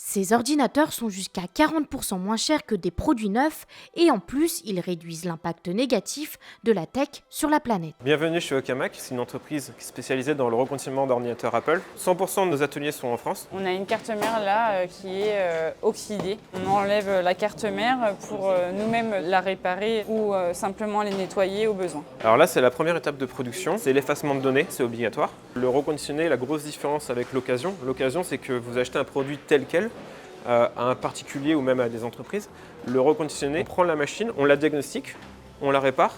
Ces ordinateurs sont jusqu'à 40% moins chers que des produits neufs et en plus, ils réduisent l'impact négatif de la tech sur la planète. Bienvenue chez Okamac, c'est une entreprise qui est spécialisée dans le reconditionnement d'ordinateurs Apple. 100% de nos ateliers sont en France. On a une carte mère là qui est oxydée. On enlève la carte mère pour nous-mêmes la réparer ou simplement les nettoyer au besoin. Alors là, c'est la première étape de production, c'est l'effacement de données, c'est obligatoire. Le reconditionné, la grosse différence avec l'occasion, c'est que vous achetez un produit tel quel, à un particulier ou même à des entreprises. Le reconditionné, on prend la machine, on la diagnostique, on la répare,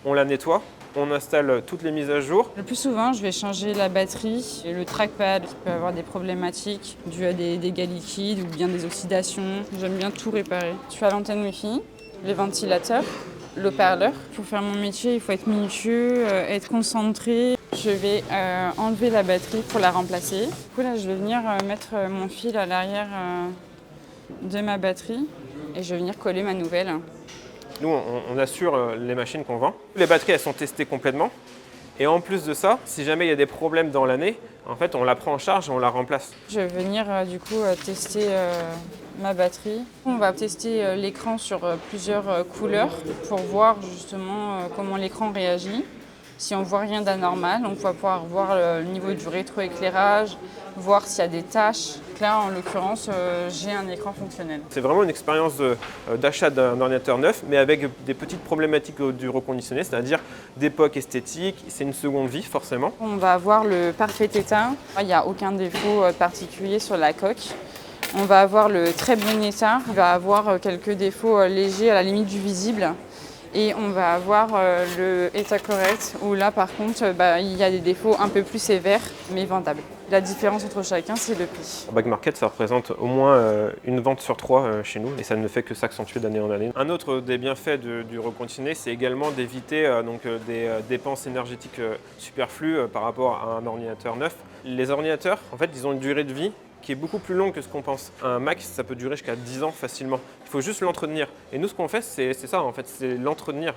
on la nettoie, on installe toutes les mises à jour. Le plus souvent, je vais changer la batterie et le trackpad qui peut avoir des problématiques dues à des dégâts liquides ou bien des oxydations. J'aime bien tout réparer. Je suis à l'antenne Wi-Fi, les ventilateurs, l'haut-parleur. Pour faire mon métier, il faut être minutieux, être concentré. Je vais enlever la batterie pour la remplacer. Du coup, là, je vais venir mettre mon fil à l'arrière de ma batterie et je vais venir coller ma nouvelle. Nous, on assure les machines qu'on vend. Les batteries, elles sont testées complètement. Et en plus de ça, si jamais il y a des problèmes dans l'année, en fait, on la prend en charge et on la remplace. Je vais venir du coup tester ma batterie. On va tester l'écran sur plusieurs couleurs pour voir justement comment l'écran réagit. Si on voit rien d'anormal, on va pouvoir voir le niveau du rétroéclairage, voir s'il y a des taches. Là, en l'occurrence, j'ai un écran fonctionnel. C'est vraiment une expérience d'achat d'un ordinateur neuf, mais avec des petites problématiques du reconditionné, c'est-à-dire d'époque esthétique, c'est une seconde vie forcément. On va avoir le parfait état. Il n'y a aucun défaut particulier sur la coque. On va avoir le très bon état. Il va avoir quelques défauts légers à la limite du visible. Et on va avoir le état correct, où là par contre, il y a des défauts un peu plus sévères, mais vendables. La différence entre chacun, c'est le prix. En back market, ça représente au moins une vente sur 3 chez nous, et ça ne fait que s'accentuer d'année en année. Un autre des bienfaits du reconditionné, c'est également d'éviter des dépenses énergétiques superflues par rapport à un ordinateur neuf. Les ordinateurs, en fait, ils ont une durée de vie qui est beaucoup plus longue que ce qu'on pense. Un Mac, ça peut durer jusqu'à 10 ans facilement. Il faut juste l'entretenir. Et nous, ce qu'on fait, c'est ça, en fait, c'est l'entretenir.